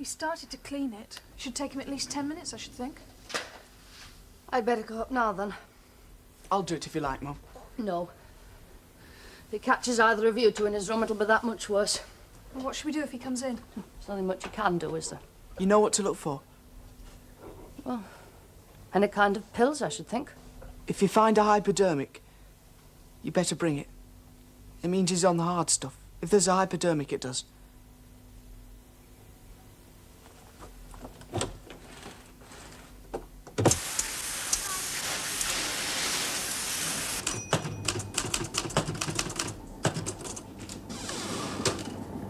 started to clean it. Should take him at least 10 minutes, I should think. I'd better go up now, then. I'll do it if you like, Mum. No. If he catches either of you two in his room, it'll be that much worse. Well, what should we do if he comes in? There's nothing much you can do, is there? You know what to look for? Well, any kind of pills, I should think. If you find a hypodermic, you better bring it. It means he's on the hard stuff. If there's a hypodermic, it does.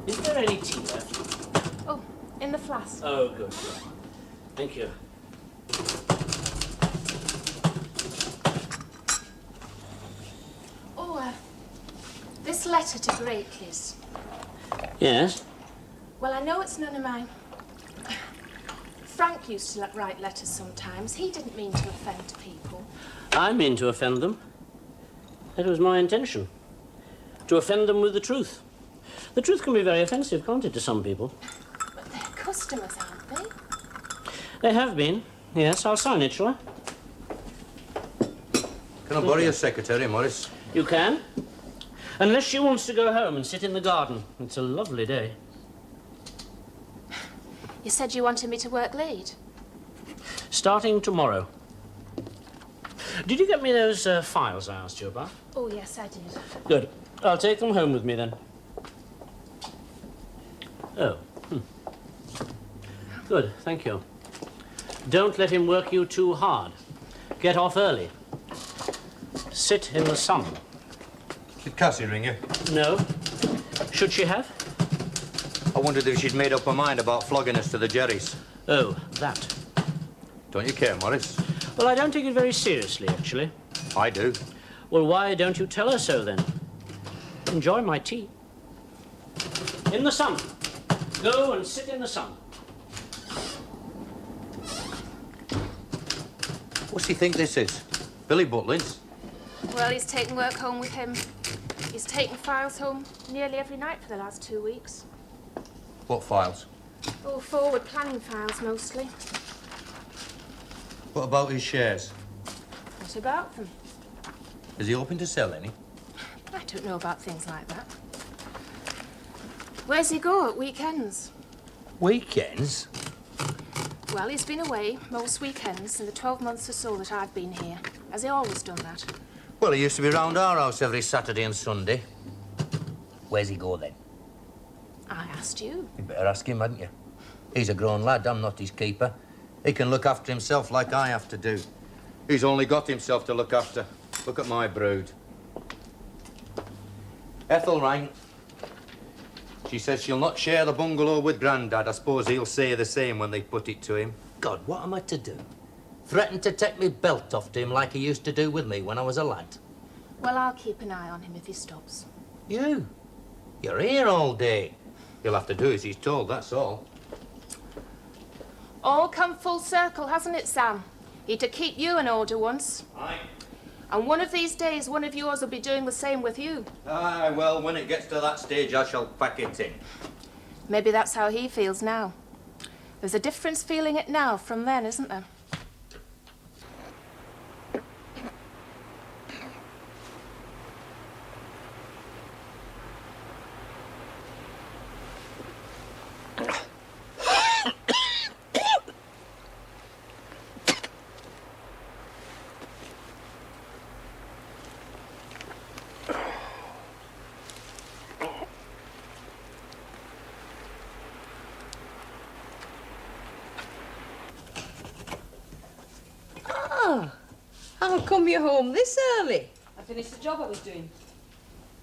Is there any tea left? Oh, in the flask. Oh, good. Thank you. Oh, this letter to Greatley's. Yes? Well, I know it's none of mine. Frank used to write letters sometimes. He didn't mean to offend people. I mean to offend them. That was my intention. To offend them with the truth. The truth can be very offensive, can't it, to some people? But they're customers, aren't they? They have been. Yes, I'll sign it, shall I? Can I borrow your secretary, Morris? You can. Unless she wants to go home and sit in the garden. It's a lovely day. You said you wanted me to work late. Starting tomorrow. Did you get me those files I asked you about? Oh, yes, I did. Good. I'll take them home with me, then. Oh. Good, thank you. Don't let him work you too hard. Get off early. Sit in the sun. Did Cassie ring you? No. Should she have? I wondered if she'd made up her mind about flogging us to the Jerry's. Oh, that. Don't you care, Morris? Well, I don't take it very seriously, actually. I do. Well, why don't you tell her so, then? Enjoy my tea. In the sun. Go and sit in the sun. What's he think this is? Billy Butlins? Well, he's taken work home with him. He's taken files home nearly every night for the last 2 weeks. What files? Oh, forward planning files, mostly. What about his shares? What about them? Is he hoping to sell any? I don't know about things like that. Where's he go at weekends? Weekends? Well, he's been away most weekends in the 12 months or so that I've been here. Has he always done that? Well, he used to be round our house every Saturday and Sunday. Where's he go, then? I asked you. You better ask him, hadn't you? He's a grown lad, I'm not his keeper. He can look after himself like I have to do. He's only got himself to look after. Look at my brood. Ethel rang. She says she'll not share the bungalow with Grandad. I suppose he'll say the same when they put it to him. God, what am I to do? Threaten to take me belt off to him like he used to do with me when I was a lad? Well, I'll keep an eye on him if he stops. You? You're here all day. He'll have to do as he's told, that's all. All come full circle, hasn't it, Sam? He'd to keep you in order once. Aye. And one of these days, one of yours will be doing the same with you. Aye, well, when it gets to that stage, I shall pack it in. Maybe that's how he feels now. There's a difference feeling it now from then, isn't there? How come you're home this early? I finished the job I was doing.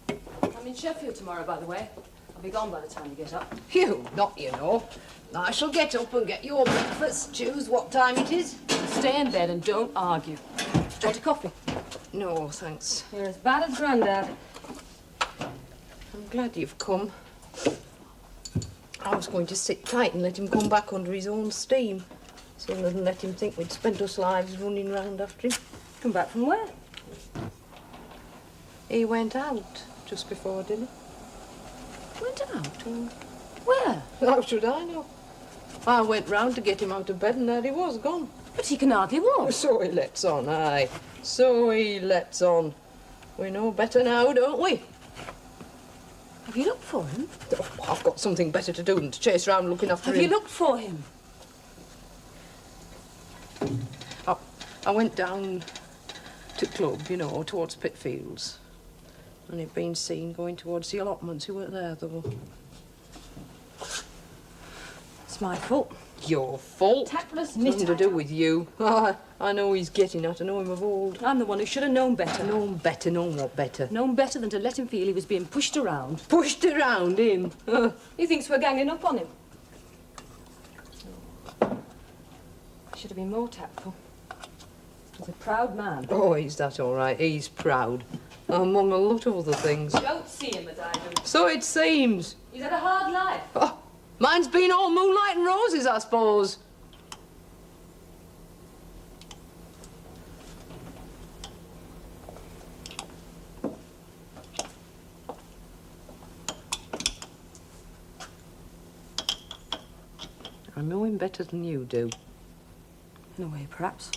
I'm in Sheffield tomorrow, by the way. I'll be gone by the time you get up. You, not you know. I shall get up and get your breakfast, choose what time it is. Stay in bed and don't argue. Do you want a coffee? No, thanks. You're as bad as Grandad. I'm glad you've come. I was going to sit tight and let him come back under his own steam, sooner than let him think we'd spent us lives running round after him. Come back from where? He went out just before dinner. Went out? Where? How should I know? I went round to get him out of bed and there he was, gone. But he can hardly walk. So he lets on, aye. So he lets on. We know better now, don't we? Have you looked for him? Oh, I've got something better to do than to chase round looking after him. Have you looked for him? I went down to club, you know, towards Pitfields. And he'd been seen going towards the allotments. He weren't there, though. It's my fault. Your fault? Tactless Nothing to do with you. I know he's getting at. I know him of old. I'm the one who should have known better. Known better, known what better? Known better than to let him feel he was being pushed around. Pushed around him. He thinks we're ganging up on him. Should have been more tactful. He's a proud man. Oh, he's that all right. He's proud. Among a lot of other things. Don't see him as I do. So it seems. He's had a hard life. Oh, mine's been all moonlight and roses, I suppose. I know him better than you do. In a way, perhaps.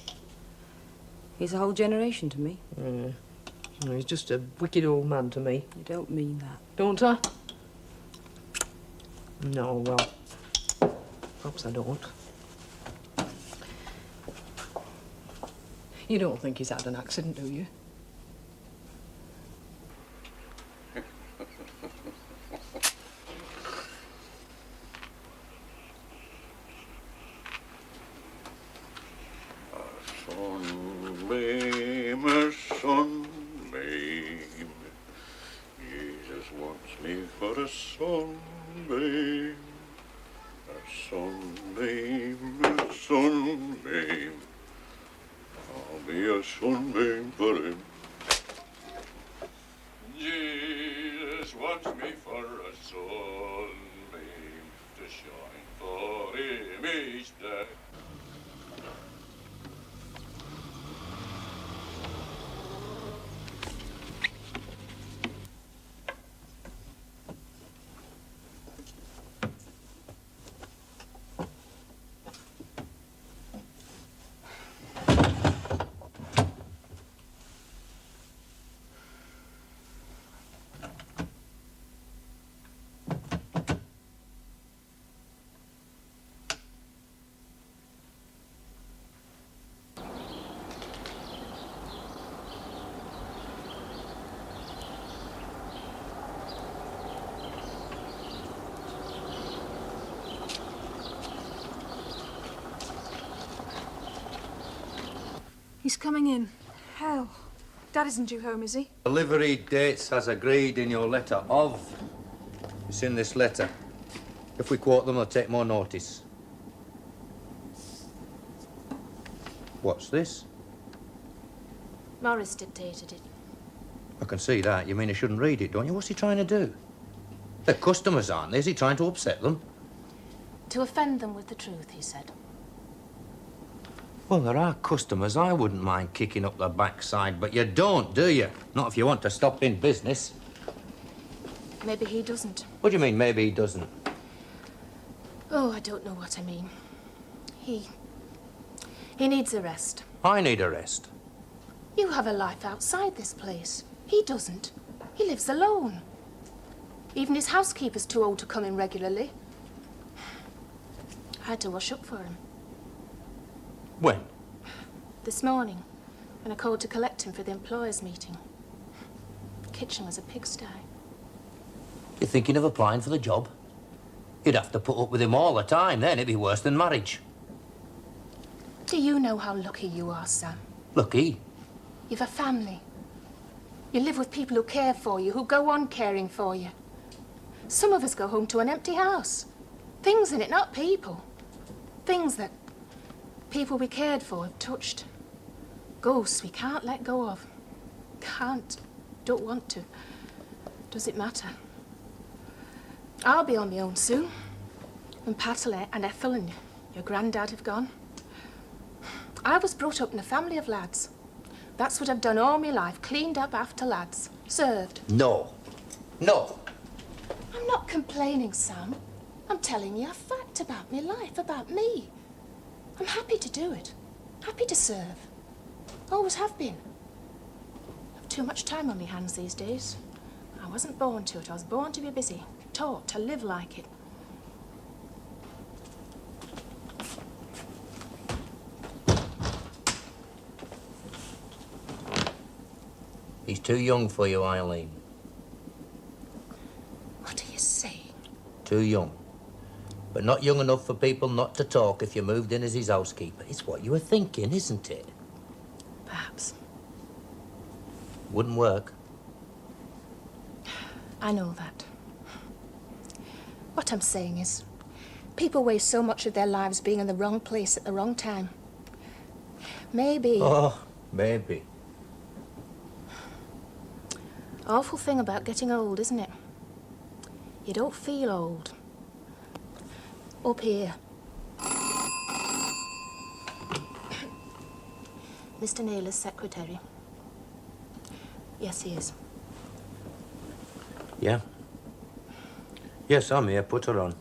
He's a whole generation to me. He's just a wicked old man to me. You don't mean that. Don't I? No, well, perhaps I don't. You don't think he's had an accident, do you? Sunbeam, a sunbeam. Jesus wants me for a sunbeam. A sunbeam, a sunbeam. I'll be a sunbeam for him. Jesus wants me for a sunbeam to shine for him each day. He's coming in. Hell. Dad isn't due home, is he? Delivery dates as agreed in your letter of. It's in this letter. If we quote them, they'll take more notice. What's this? Morris dictated it. I can see that. You mean I shouldn't read it, don't you? What's he trying to do? They're customers, aren't they? Is he trying to upset them? To offend them with the truth, he said. Well, there are customers I wouldn't mind kicking up the backside, but you don't, do you? Not if you want to stop in business. Maybe he doesn't. What do you mean, maybe he doesn't? Oh, I don't know what I mean. He needs a rest. I need a rest. You have a life outside this place. He doesn't. He lives alone. Even his housekeeper's too old to come in regularly. I had to wash up for him. When? This morning, when I called to collect him for the employers' meeting. The kitchen was a pigsty. You're thinking of applying for the job? You'd have to put up with him all the time, then it'd be worse than marriage. Do you know how lucky you are, Sam? Lucky? You've a family. You live with people who care for you, who go on caring for you. Some of us go home to an empty house. Things in it, not people. Things that people we cared for have touched. Ghosts we can't let go of. Can't. Don't want to. Does it matter? I'll be on my own soon. When Patterley and Ethel and your granddad have gone. I was brought up in a family of lads. That's what I've done all my life. Cleaned up after lads. Served. No. No. I'm not complaining, Sam. I'm telling you a fact about my life, about me. I'm happy to do it. Happy to serve. Always have been. I've too much time on my hands these days. I wasn't born to it. I was born to be busy. Taught to live like it. He's too young for you, Eileen. What are you saying? Too young. But not young enough for people not to talk if you moved in as his housekeeper. It's what you were thinking, isn't it? Perhaps. Wouldn't work. I know that. What I'm saying is, people waste so much of their lives being in the wrong place at the wrong time. Maybe... Oh, maybe. Awful thing about getting old, isn't it? You don't feel old. Up here. Mr. Naylor's secretary. Yes, he is. Yeah? Yes, I'm here. Put her on.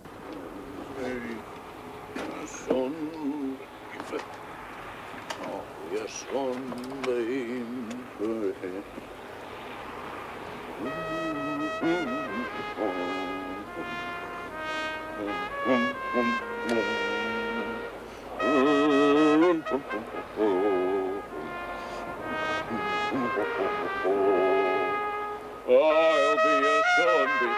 I'll be a sunbeam to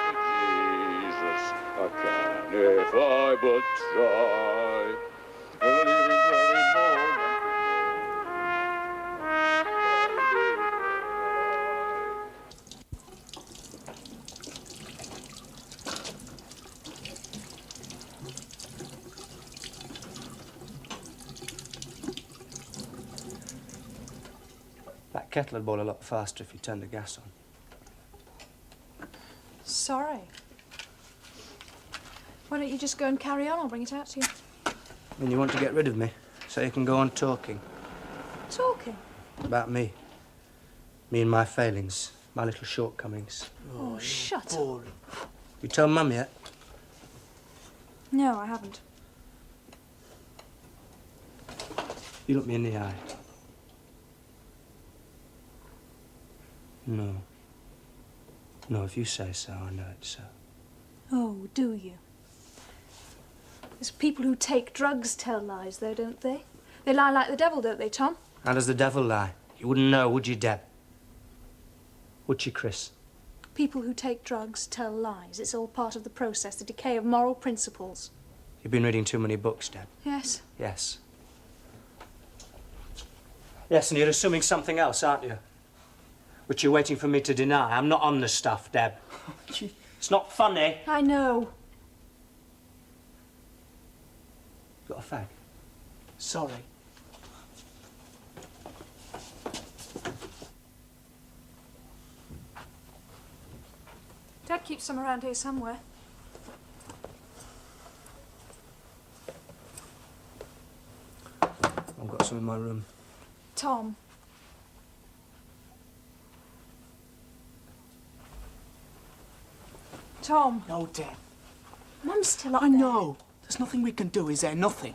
Jesus. I can if I but try. Believing very more. That kettle would boil a lot faster if you turned the gas on. Sorry. Why don't you just go and carry on? I'll bring it out to you. I mean, you want to get rid of me, so you can go on talking Talking? about me. Me and my failings, my little shortcomings. Oh, shut up. Boring. You told Mum yet? No, I haven't. You look me in the eye. No. No, if you say so, I know it's so. Oh, do you? There's people who take drugs tell lies, though, don't they? They lie like the devil, don't they, Tom? How does the devil lie? You wouldn't know, would you, Deb? Would you, Chris? People who take drugs tell lies. It's all part of the process, the decay of moral principles. You've been reading too many books, Deb. Yes. Yes. Yes, and you're assuming something else, aren't you? Which you're waiting for me to deny. I'm not on the stuff, Deb. It's not funny. I know. Got a fag? Sorry. Dad keeps some around here somewhere. I've got some in my room. Tom. Tom. No, Deb. Mum's still up I there. know. There's nothing we can do, is there? Nothing.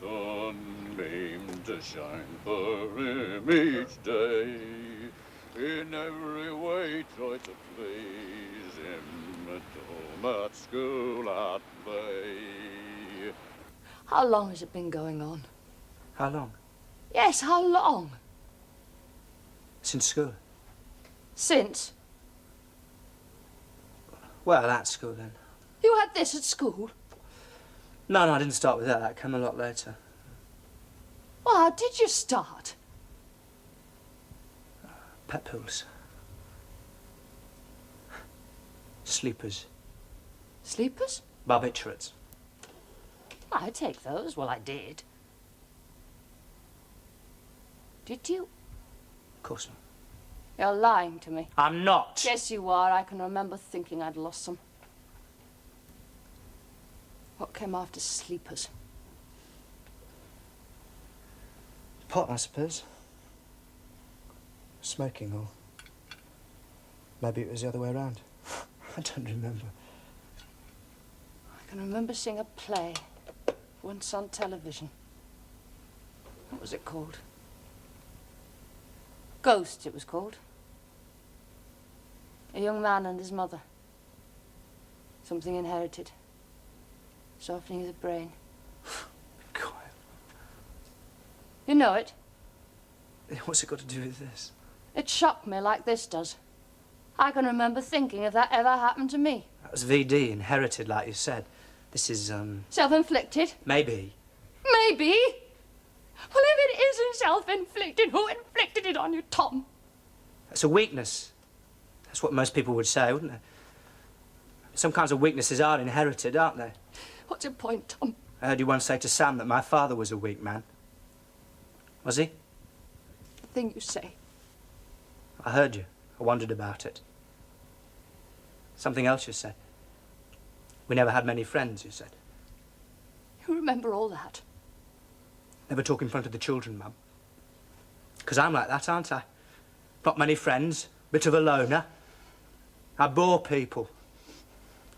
Sunbeam to shine for him each day. In every way try to please him. At home, at school, at play. How long has it been going on? How long? Yes, how long? Since school. Since? Well, at school then. You had this at school? No, I didn't start with that. That came a lot later. Well, how did you start? Pet pills. Sleepers. Sleepers? Barbiturates. I take those. Well, I did. Did you? Of course not. You're lying to me. I'm not. Yes, you are. I can remember thinking I'd lost some. What came after sleepers? Pot, I suppose. Smoking, or maybe it was the other way around. I don't remember. I can remember seeing a play once on television. What was it called? Ghosts, it was called. A young man and his mother. Something inherited. Softening the brain. God. You know it? What's it got to do with this? It shocked me like this does. I can remember thinking if that ever happened to me. That was VD, inherited, like you said. This is, Self-inflicted? maybe. Maybe. Well, if it isn't self-inflicted, who inflicted it on you, Tom? It's a weakness. That's what most people would say, wouldn't they? Some kinds of weaknesses are inherited, aren't they? What's your point, Tom? I heard you once say to Sam that my father was a weak man. Was he? The thing you say. I heard you. I wondered about it. Something else you said. We never had many friends, you said. You remember all that? Never talk in front of the children, Mum. 'Cause I'm like that, aren't I? Not many friends, bit of a loner. I bore people.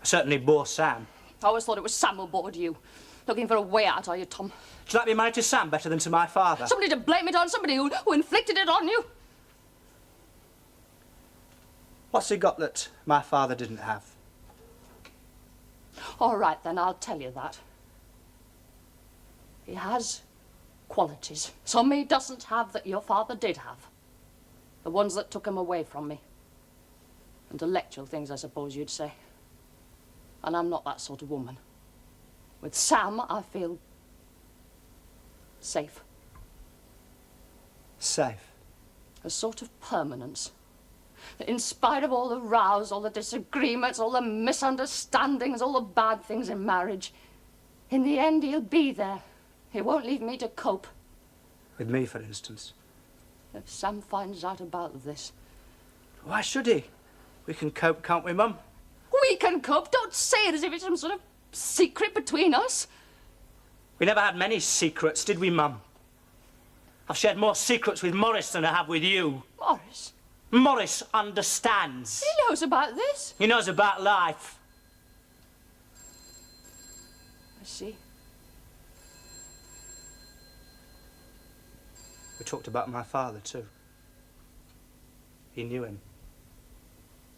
I certainly bore Sam. I always thought it was Sam who bored you. Looking for a way out, are you, Tom? Do you like me married to Sam better than to my father? Somebody to blame it on, somebody who inflicted it on you. What's he got that my father didn't have? All right, then, I'll tell you that. He has qualities. Some he doesn't have that your father did have. The ones that took him away from me. Intellectual things, I suppose you'd say. And I'm not that sort of woman. With Sam, I feel safe. Safe. A sort of permanence. That in spite of all the rows, all the disagreements, all the misunderstandings, all the bad things in marriage, in the end he'll be there. He won't leave me to cope. With me, for instance. If Sam finds out about this. Why should he? We can cope, can't we, Mum? We can cope. Don't say it as if it's some sort of secret between us. We never had many secrets, did we, Mum? I've shared more secrets with Morris than I have with you. Morris? Morris understands. He knows about this. He knows about life. I see. We talked about my father, too. He knew him.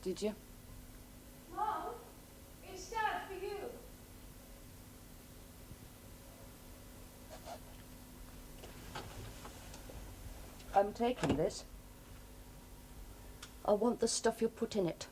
Did you? Mom, it's Dad for you. I'm taking this. I want the stuff you put in it.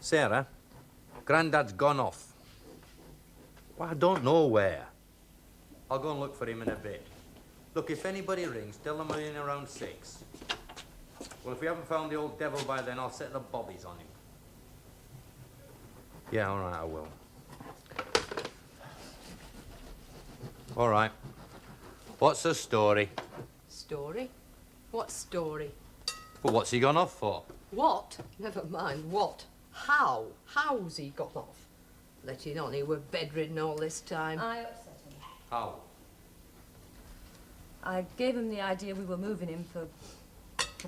Sarah, Grandad's gone off. Well, I don't know where. I'll go and look for him in a bit. Look, if anybody rings, tell them I'm in around 6. Well, if we haven't found the old devil by then, I'll set the bobbies on him. Yeah, all right, I will. All right. What's the story? Story? What story? Well, what's he gone off for? What? Never mind what. How? How's he got off? Letting on he were bedridden all this time. I upset him. How? I gave him the idea we were moving him for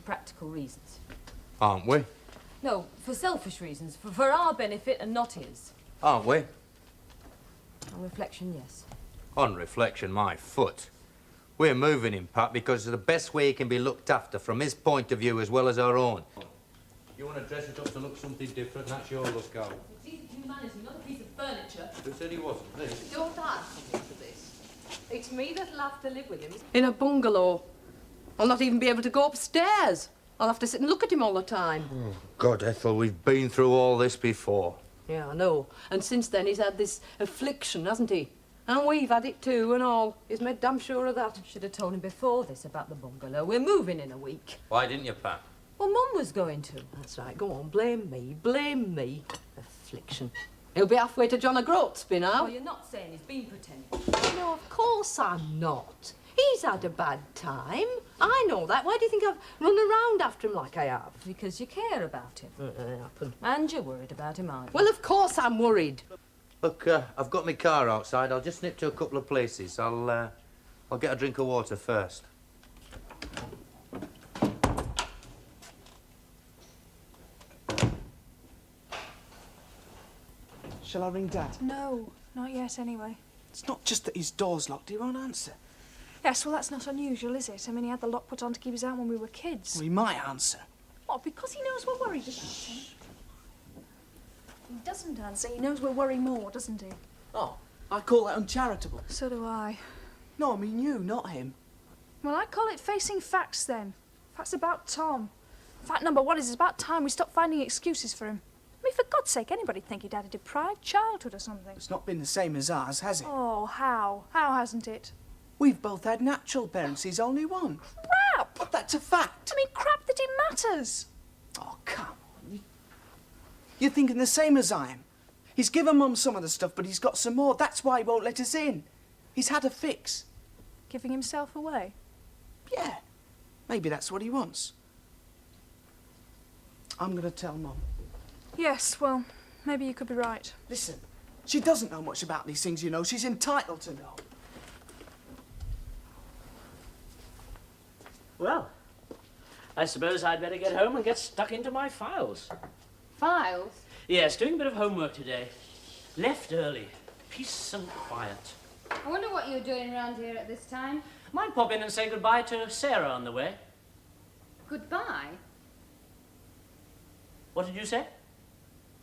practical reasons. Aren't we? No, for selfish reasons, for our benefit and not his. Aren't we? On reflection, yes. On reflection, my foot. We're moving him, Pat, because it's the best way he can be looked after from his point of view as well as our own. You want to dress it up to look something different, that's your lookout. It's easy humanity, not a piece of furniture. Who said he wasn't? This? Don't ask me for this. It's me that'll have to live with him. In a bungalow. I'll not even be able to go upstairs. I'll have to sit and look at him all the time. Oh, God, Ethel, we've been through all this before. Yeah, I know. And since then he's had this affliction, hasn't he? And we've had it too and all. He's made damn sure of that. Should have told him before this about the bungalow. We're moving in a week. Why didn't you, Pat? Well, Mum was going to. That's right. Go on, blame me. Blame me. Affliction. He'll be halfway to John O'Groats by now. Oh, you're not saying he's been pretending. No, of course I'm not. He's had a bad time. I know that. Why do you think I've run around after him like I have? Because you care about him. It happened. And you're worried about him, aren't you? Well, of course I'm worried. Look, I've got my car outside. I'll just nip to a couple of places. I'll get a drink of water first. Shall I ring Dad? No, not yet anyway. It's not just that his door's locked, he won't answer. Yes, well, that's not unusual, is it? I mean, he had the lock put on to keep us out when we were kids. Well, he might answer. What, because he knows we're worried about him? He doesn't answer. He knows we'll worry more, doesn't he? Oh, I call that uncharitable. So do I. No, I mean you, not him. Well, I call it facing facts, then. Facts about Tom. Fact number one is it's about time we stopped finding excuses for him. I mean, for God's sake, anybody'd think he'd had a deprived childhood or something. It's not been the same as ours, has it? Oh, how? How hasn't it? We've both had natural parents, he's only one. Crap! But that's a fact. I mean, crap that it matters. Oh, come on. You're thinking the same as I am. He's given Mum some of the stuff, but he's got some more. That's why he won't let us in. He's had a fix. Giving himself away? Yeah, maybe that's what he wants. I'm going to tell Mum. Yes, well, maybe you could be right. Listen, she doesn't know much about these things, you know. She's entitled to know. Well, I suppose I'd better get home and get stuck into my files. Files? Yes, doing a bit of homework today. Left early. Peace and quiet. I wonder what you're doing around here at this time. Might pop in and say goodbye to Sarah on the way. Goodbye. What did you say?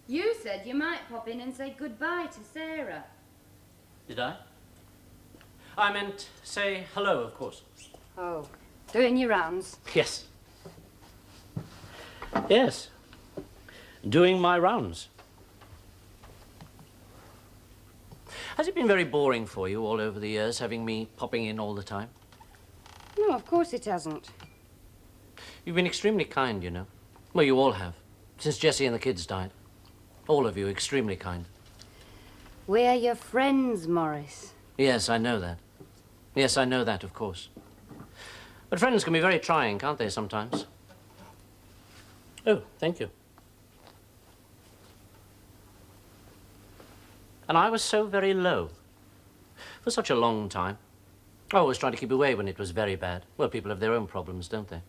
You said you might pop in and say goodbye to Sarah. Did I? I meant say hello, of course. Oh, doing your rounds? Yes. Yes. Doing my rounds. Has it been very boring for you all over the years, having me popping in all the time? No, of course it hasn't. You've been extremely kind, you know. Well, you all have. Since Jessie and the kids died. All of you extremely kind. We're your friends, Morris. Yes, I know that. Yes, I know that, of course. But friends can be very trying, can't they, sometimes? Oh, thank you. And I was so very low. For such a long time. I always tried to keep away when it was very bad. Well, people have their own problems, don't they?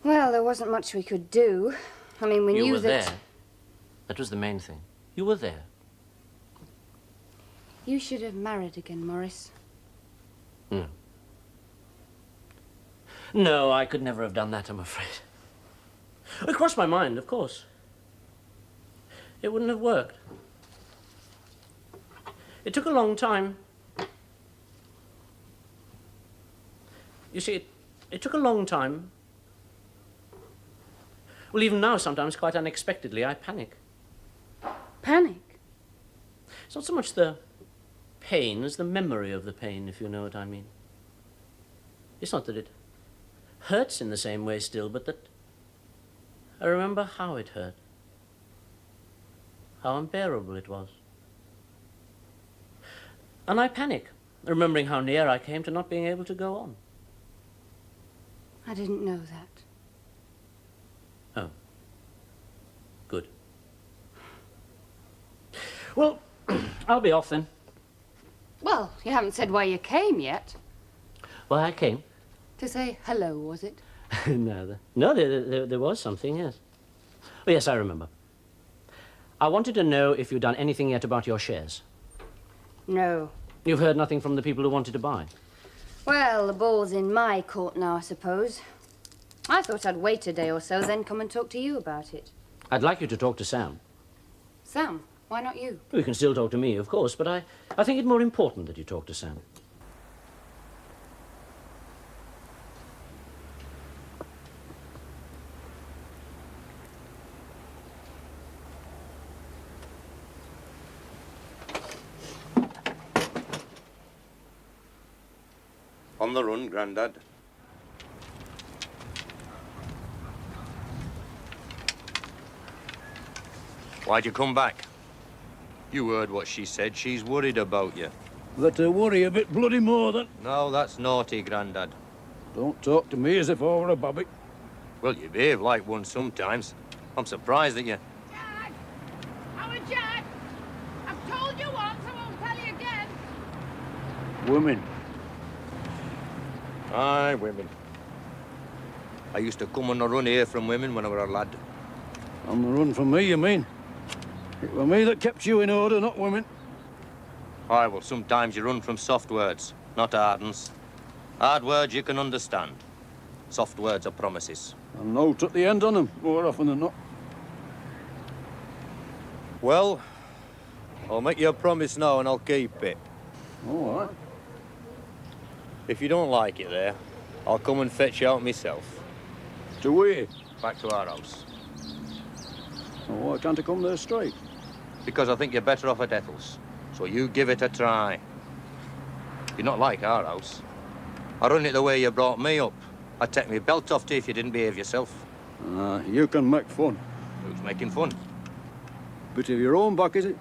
Well, there wasn't much we could do. I mean, we You knew were that... there. That was the main thing. You were there. You should have married again, Morris. No. No, I could never have done that, I'm afraid. It crossed my mind, of course. It wouldn't have worked. It took a long time. You see, it took a long time. Well, even now, sometimes, quite unexpectedly, I panic. Panic? It's not so much the pain as the memory of the pain, if you know what I mean. It's not that it hurts in the same way still, but that I remember how it hurt. How unbearable it was. And I panic, remembering how near I came to not being able to go on. I didn't know that. Oh. Good. Well, I'll be off then. Well, you haven't said why you came yet. Why I came? To say hello, was it? No, there was something, yes. Oh, yes, I remember. I wanted to know if you'd done anything yet about your shares. No. You've heard nothing from the people who wanted to buy? Well, the ball's in my court now, I suppose. I thought I'd wait a day or so, then come and talk to you about it. I'd like you to talk to Sam. Sam, why not you? You can still talk to me, of course, but I think it more important that you talk to Sam. On the run, Grandad. Why'd you come back? You heard what she said. She's worried about you. Let her worry a bit bloody more than... No, that's naughty, Grandad. Don't talk to me as if I were a babby. Well, you behave like one sometimes. I'm surprised at you. Jack! Howard Jack! I've told you once, I won't tell you again. Women. Aye, women. I used to come on a run here from women when I were a lad. On the run from me, you mean? It were me that kept you in order, not women. Aye, well, sometimes you run from soft words, not hard uns. Hard words you can understand. Soft words are promises. And note at the end on them, more often than not. Well, I'll make you a promise now and I'll keep it. All right. If you don't like it there, I'll come and fetch you out myself. To where? Back to our house. Oh, why can't I come there straight? Because I think you're better off at Ethel's. So you give it a try. You're not like our house. I run it the way you brought me up. I'd take my belt off to you if you didn't behave yourself. You can make fun. Who's making fun? Bit of your own back, is it?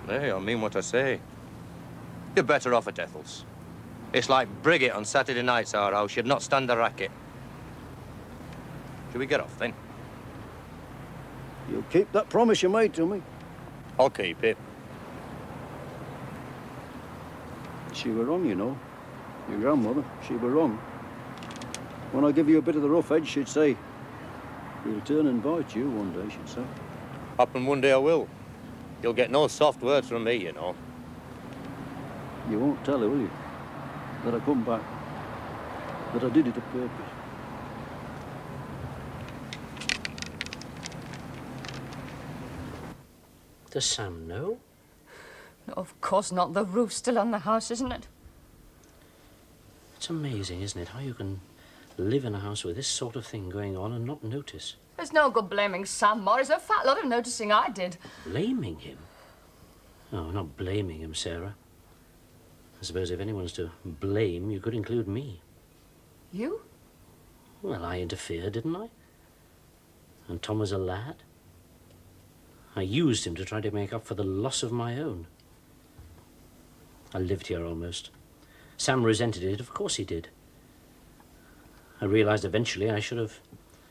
Hey, I mean what I say. You're better off at Ethel's. It's like Brigget on Saturday nights, our house. You'd not stand a racket. Shall we get off, then? You'll keep that promise you made to me. I'll keep it. She were wrong, you know. Your grandmother, she were wrong. When I give you a bit of the rough edge, she'd say, he'll turn and bite you one day, she'd say. Happen one day I will. You'll get no soft words from me, you know. You won't tell her, will you? That I come back. That I did it on purpose. Does Sam know? No, of course not. The roof's still on the house, isn't it? It's amazing, isn't it, how you can live in a house with this sort of thing going on and not notice. There's no good blaming Sam Morris. A fat lot of noticing I did. Blaming him? Oh, not blaming him, Sarah. I suppose if anyone's to blame, you could include me. You? Well, I interfered, didn't I? And Tom was a lad. I used him to try to make up for the loss of my own. I lived here almost. Sam resented it, of course he did. I realized eventually I should have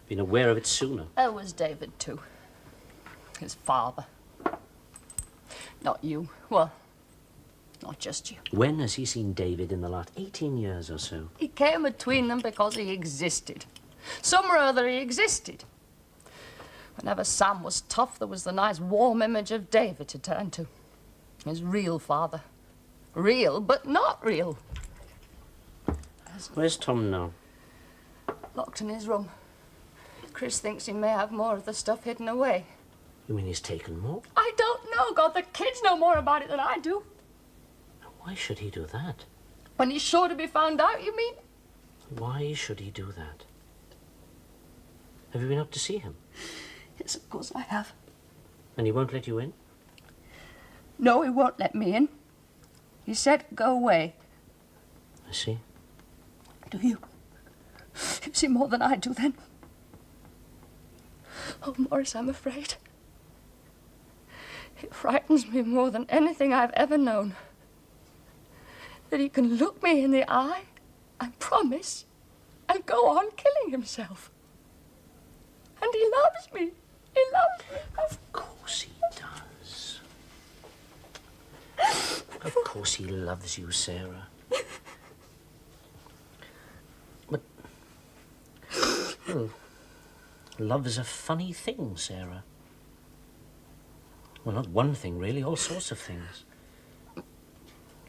been aware of it sooner. There was David, too. His father. Not you. Well, not just you. When has he seen David in the last 18 years or so? He came between them because he existed. Somewhere or other he existed. Whenever Sam was tough, there was the nice warm image of David to turn to. His real father. Real, but not real. Where's Tom now? Locked in his room. Chris thinks he may have more of the stuff hidden away. You mean he's taken more? I don't know. God, the kids know more about it than I do. Why should he do that? When he's sure to be found out, you mean? Why should he do that? Have you been up to see him? Yes, of course I have. And he won't let you in? No, he won't let me in. He said go away. I see. Do you? You see more than I do, then? Oh, Morris, I'm afraid. It frightens me more than anything I've ever known. That he can look me in the eye and promise and go on killing himself. And he loves me. He loves me. Of course he does. Of course he loves you, Sarah. But, well, love is a funny thing, Sarah. Well, not one thing, really, all sorts of things.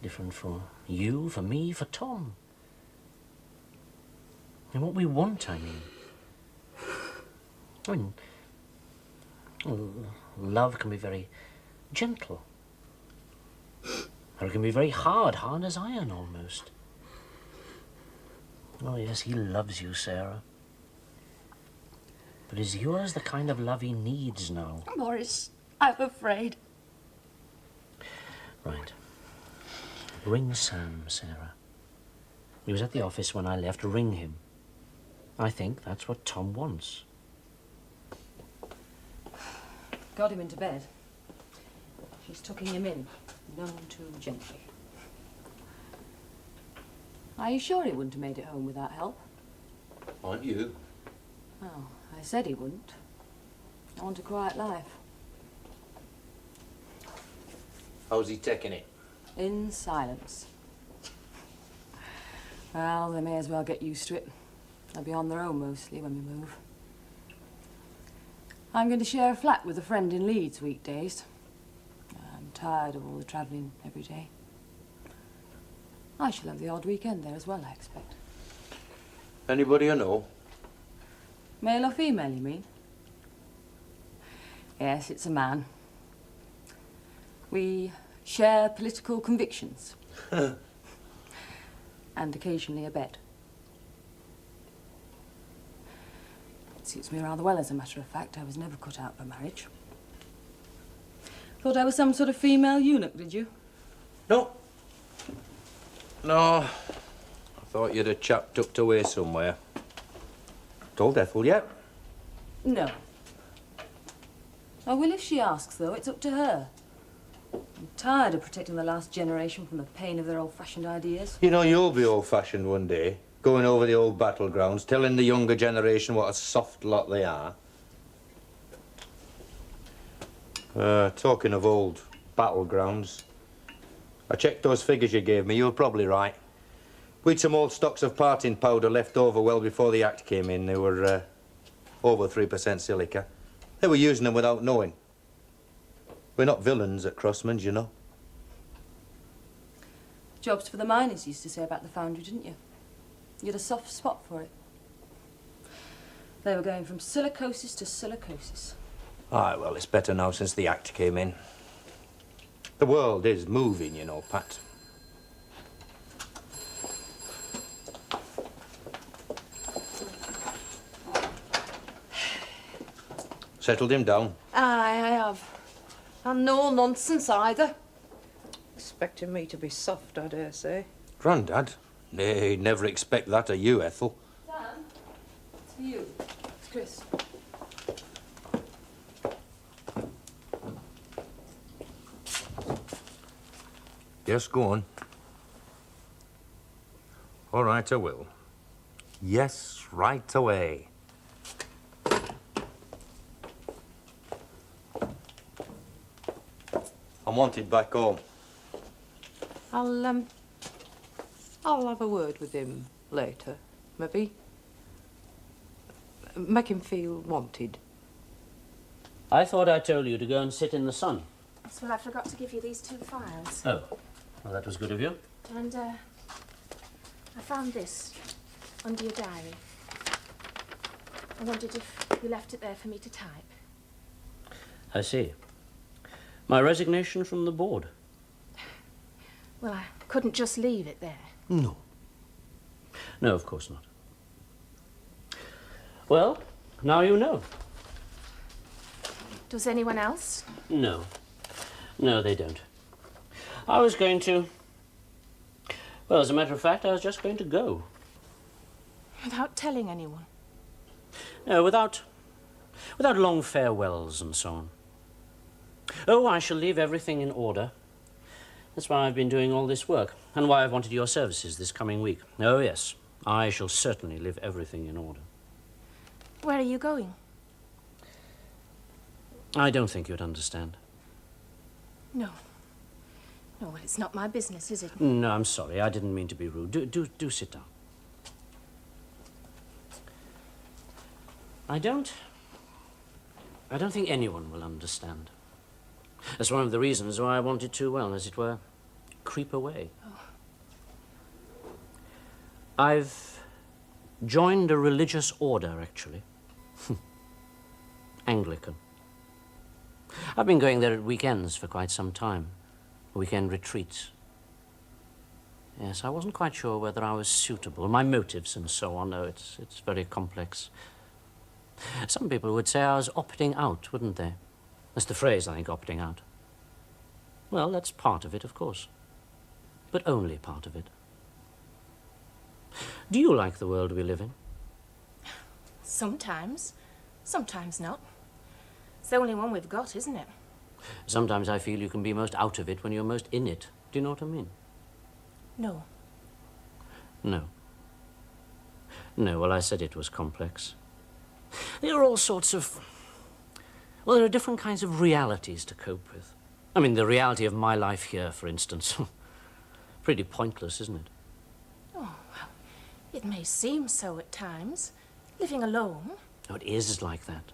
Different for you, for me, for Tom. And what we want, I mean. Well, love can be very gentle. Or it can be very hard as iron almost. Oh yes, he loves you, Sarah. But is yours the kind of love he needs now? Maurice, I'm afraid. Right. Ring Sam, Sarah. He was at the office when I left. Ring him. I think that's what Tom wants. Got him into bed. She's tucking him in, none too gently. Are you sure he wouldn't have made it home without help? Aren't you? Oh, I said he wouldn't. I want a quiet life. How's he taking it? In silence. Well, they may as well get used to it. They'll be on their own mostly when we move. I'm going to share a flat with a friend in Leeds weekdays. I'm tired of all the travelling every day. I shall have the odd weekend there as well, I expect. Anybody you know? Male or female, you mean? Yes, it's a man. We share political convictions. And occasionally a bed. It suits me rather well, as a matter of fact. I was never cut out for marriage. Thought I was some sort of female eunuch, did you? No. No. I thought you'd a chap tucked away somewhere. Told Ethel yet? No. I will if she asks, though. It's up to her. I'm tired of protecting the last generation from the pain of their old-fashioned ideas. You know, you'll be old-fashioned one day, going over the old battlegrounds, telling the younger generation what a soft lot they are. Talking of old battlegrounds, I checked those figures you gave me. You were probably right. We'd some old stocks of parting powder left over well before the Act came in. They were over 3% silica. They were using them without knowing. We're not villains at Crossman's, you know. Jobs for the miners, you used to say about the foundry, didn't you? You had a soft spot for it. They were going from silicosis to silicosis. Aye, well, it's better now since the Act came in. The world is moving, you know, Pat. Settled him down. Aye, I have. And no nonsense either. Expecting me to be soft, I dare say. Grandad? Nay, he'd never expect that of you, Ethel. Dan, it's for you. It's Chris. Yes, go on. All right, I will. Yes, right away. I'm wanted back home. I'll have a word with him later, maybe. Make him feel wanted. I thought I told you to go and sit in the sun. Yes, well, I forgot to give you these 2 files. Oh, well, that was good of you. And, I found this under your diary. I wondered if you left it there for me to type. I see. My resignation from the board. Well, I couldn't just leave it there. No. No, of course not. Well, now you know. Does anyone else? No. No, they don't. I was going to... Well, as a matter of fact, I was just going to go. Without telling anyone? No, without long farewells and so on. Oh, I shall leave everything in order. That's why I've been doing all this work, and why I've wanted your services this coming week. Oh, yes, I shall certainly leave everything in order. Where are you going? I don't think you'd understand. No. No, well, it's not my business, is it? No, I'm sorry. I didn't mean to be rude. Do sit down. I don't think anyone will understand. That's one of the reasons why I wanted to, well, as it were, creep away. I've joined a religious order, actually. Anglican. I've been going there at weekends for quite some time. Weekend retreats. Yes, I wasn't quite sure whether I was suitable, my motives and so on. No, it's very complex. Some people would say I was opting out, wouldn't they? That's the phrase, I think, opting out. Well, that's part of it, of course. But only part of it. Do you like the world we live in? Sometimes. Sometimes not. It's the only one we've got, isn't it? Sometimes I feel you can be most out of it when you're most in it. Do you know what I mean? No. No. No, well, I said it was complex. There are all sorts of... Well, there are different kinds of realities to cope with. I mean, the reality of my life here, for instance. Pretty pointless, isn't it? Oh, well, it may seem so at times. Living alone. No, it is like that.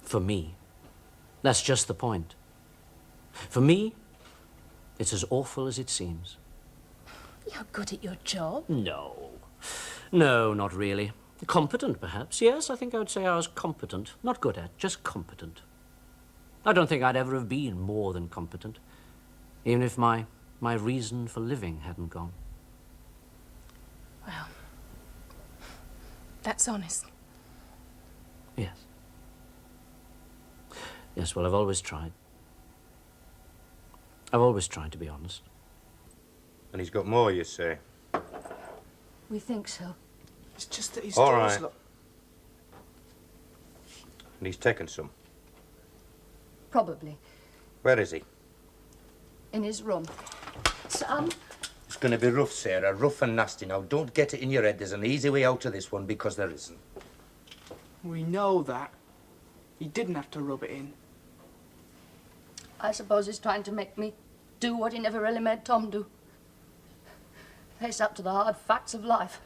For me. That's just the point. For me, it's as awful as it seems. You're good at your job. No. No, not really. Competent, perhaps. Yes, I think I would say I was competent. Not good at, just competent. I don't think I'd ever have been more than competent, even if my reason for living hadn't gone. Well, that's honest. Yes. Yes, well, I've always tried. I've always tried to be honest. And he's got more, you say? We think so. It's just that his All doors right. look... And he's taken some. Probably. Where is he? In his room. Sam? It's going to be rough, Sarah. Rough and nasty. Now, don't get it in your head. There's an easy way out of this one, because there isn't. We know that. He didn't have to rub it in. I suppose he's trying to make me do what he never really made Tom do. Face up to the hard facts of life.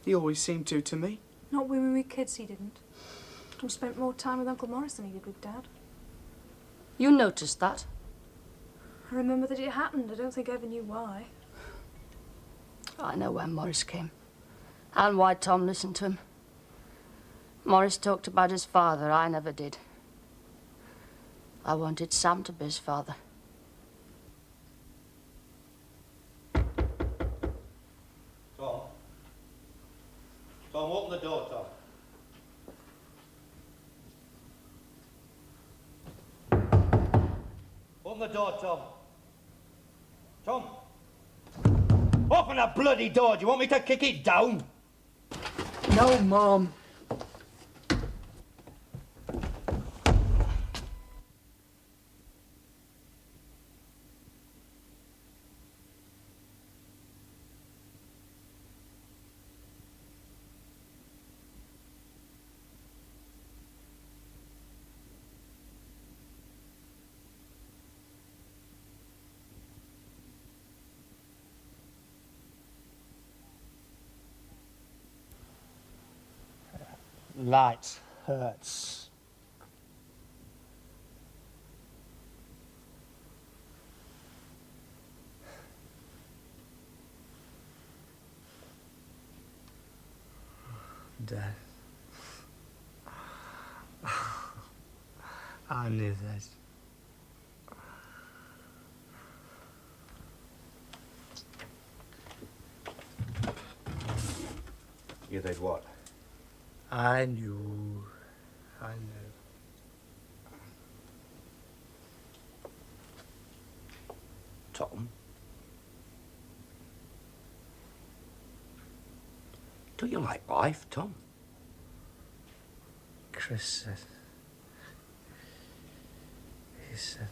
He always seemed to me. Not when we were kids, he didn't. Tom spent more time with Uncle Morris than he did with Dad. You noticed that? I remember that it happened. I don't think I ever knew why. I know when Morris came. And why Tom listened to him. Morris talked about his father. I never did. I wanted Sam to be his father. Tom? Tom, open the door, Tom. Open the door, Tom. Tom? Open that bloody door. Do you want me to kick it down? No, Mum. Light hurts. Dad. I knew that. You did what? I knew. I knew. Tom? Do you like life, Tom? Chris said. He said.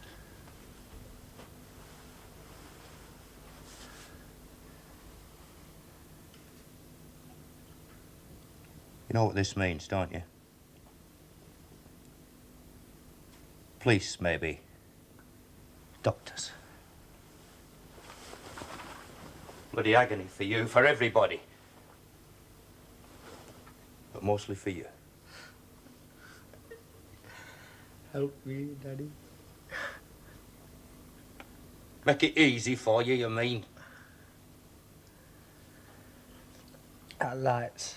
You know what this means, don't you? Police, maybe. Doctors. Bloody agony for you, for everybody. But mostly for you. Help me, Daddy. Make it easy for you, you mean? That lights.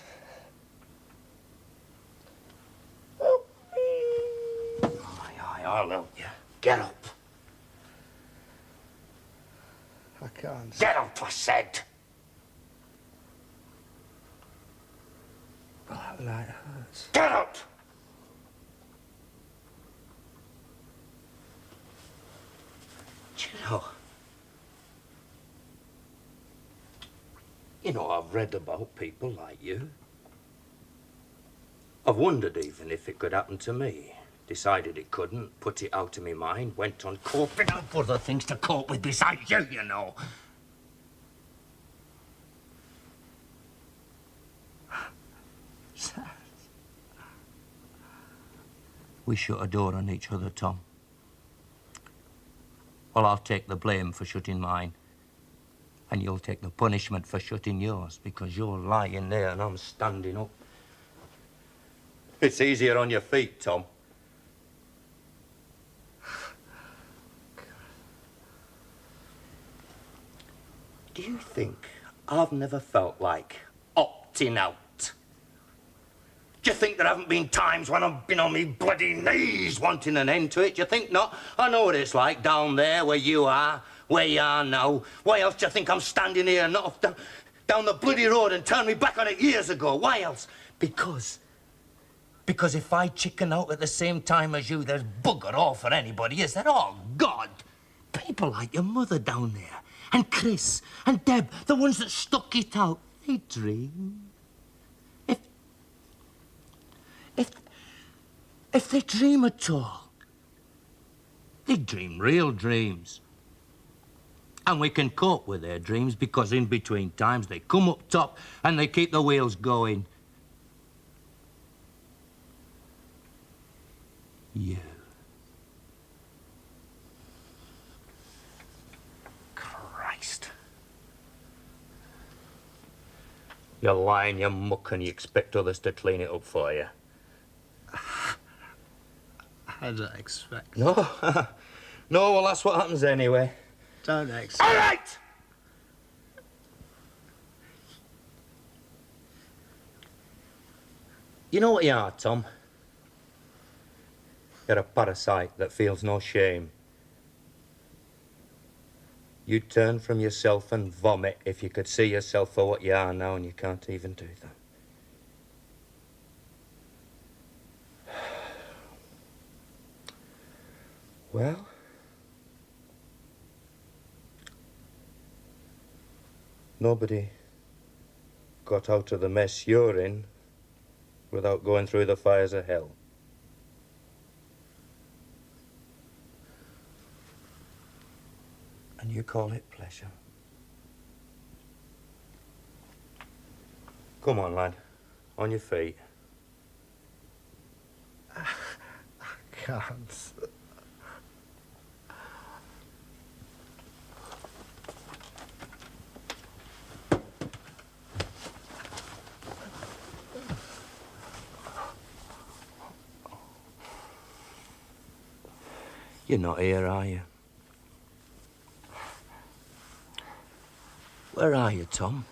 Aye, I'll help you. Get up. I can't. Get up, I said. Oh, that light hurts. Get up! Do you know, I've read about people like you. I've wondered even if it could happen to me. Decided it couldn't, put it out of my mind, went on coping up other things to cope with besides you, you know. We shut a door on each other, Tom. Well, I'll take the blame for shutting mine. And you'll take the punishment for shutting yours, because you're lying there and I'm standing up. It's easier on your feet, Tom. Do you think I've never felt like opting out? Do you think there haven't been times when I've been on me bloody knees wanting an end to it? Do you think not? I know what it's like down there where you are now. Why else do you think I'm standing here, not off down the bloody road and turned me back on it years ago? Why else? Because if I chicken out at the same time as you, there's bugger all for anybody, is there? Oh, God! People like your mother down there, and Chris, and Deb, the ones that stuck it out, they dream. If they dream at all, they dream real dreams. And we can cope with their dreams because in between times they come up top and they keep the wheels going. You. Christ. You lie in your muck and you expect others to clean it up for you. I don't expect. No? No, well, that's what happens anyway. Don't expect. All right! You know what you are, Tom? You're a parasite that feels no shame. You'd turn from yourself and vomit if you could see yourself for what you are now, and you can't even do that. Well, nobody got out of the mess you're in without going through the fires of hell. And you call it pleasure. Come on, lad. On your feet. I can't. You're not here, are you? Where are you, Tom?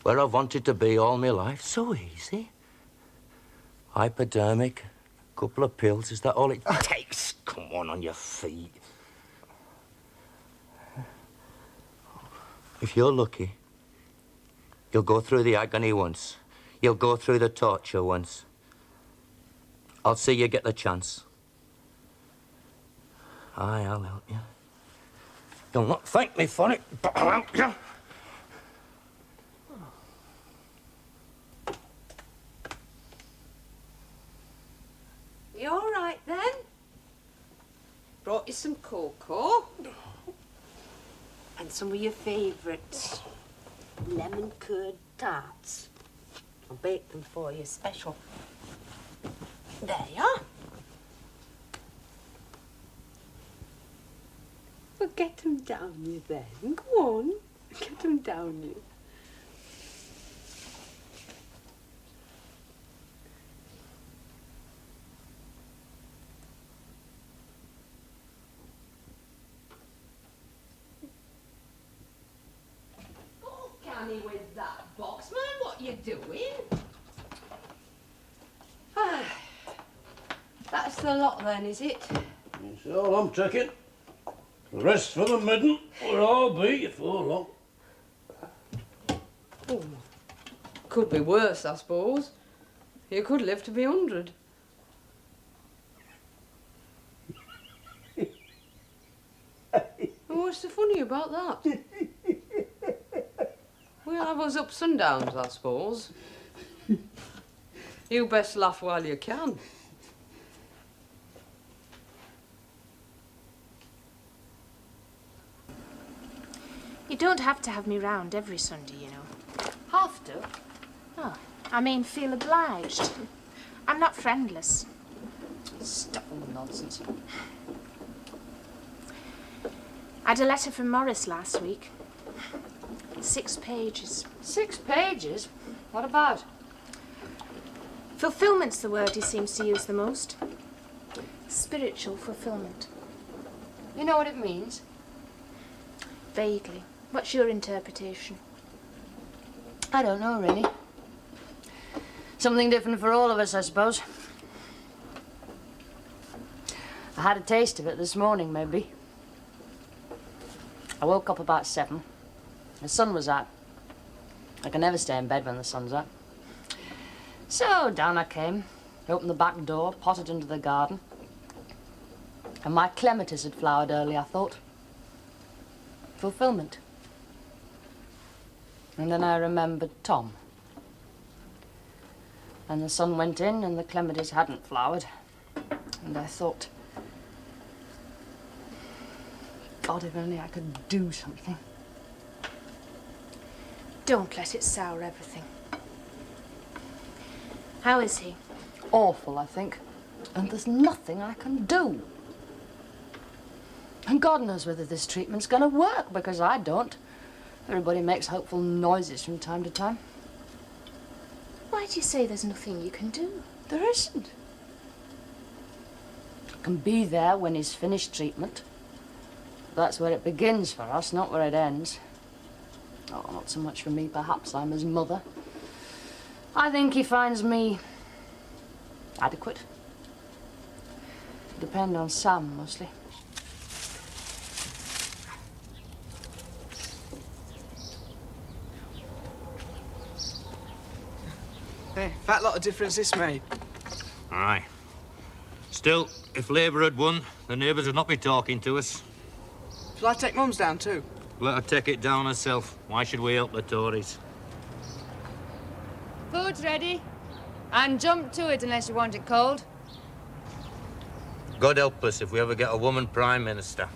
Where I've wanted to be all my life. So easy. Hypodermic, couple of pills. Is that all it takes? Come on your feet. If you're lucky, you'll go through the agony once. You'll go through the torture once. I'll see you get the chance. Aye, I'll help you. You'll not thank me for it, but I'll help you. You all right, then? Brought you some cocoa. And some of your favourite lemon curd tarts. I'll bake them for you special. There you are. Well, get them down you then. Go on. Get them down you. you doing? That's the lot then, is it? That's all I'm taking. The rest for the midden, where I'll be before long. Oh, could be worse, I suppose. You could live to be 100. What's so funny about that? We'll have us ups and downs, I suppose. You best laugh while you can. You don't have to have me round every Sunday, you know. Have to? Oh, I mean feel obliged. I'm not friendless. Stop all the nonsense. I had a letter from Morris last week. 6 pages. 6 pages? What about? Fulfillment's the word he seems to use the most. Spiritual fulfillment. You know what it means? Vaguely. What's your interpretation? I don't know, really. Something different for all of us, I suppose. I had a taste of it this morning, maybe. I woke up about 7. The sun was out. I can never stay in bed when the sun's out. So down I came, opened the back door, potted into the garden. And my clematis had flowered early, I thought. Fulfillment. And then I remembered Tom. And the sun went in and the clematis hadn't flowered. And I thought, God, if only I could do something. Don't let it sour everything. How is he? Awful, I think. And there's nothing I can do. And God knows whether this treatment's going to work, because I don't. Everybody makes hopeful noises from time to time. Why do you say there's nothing you can do? There isn't. I can be there when he's finished treatment. That's where it begins for us, not where it ends. Oh, not so much for me, perhaps. I'm his mother. I think he finds me adequate. Depend on Sam, mostly. Hey, fat lot of difference this made. Aye. Still, if Labour had won, the neighbours would not be talking to us. Shall I take Mum's down too? Let her take it down herself. Why should we help the Tories? Food's ready. And jump to it unless you want it cold. God help us if we ever get a woman Prime Minister.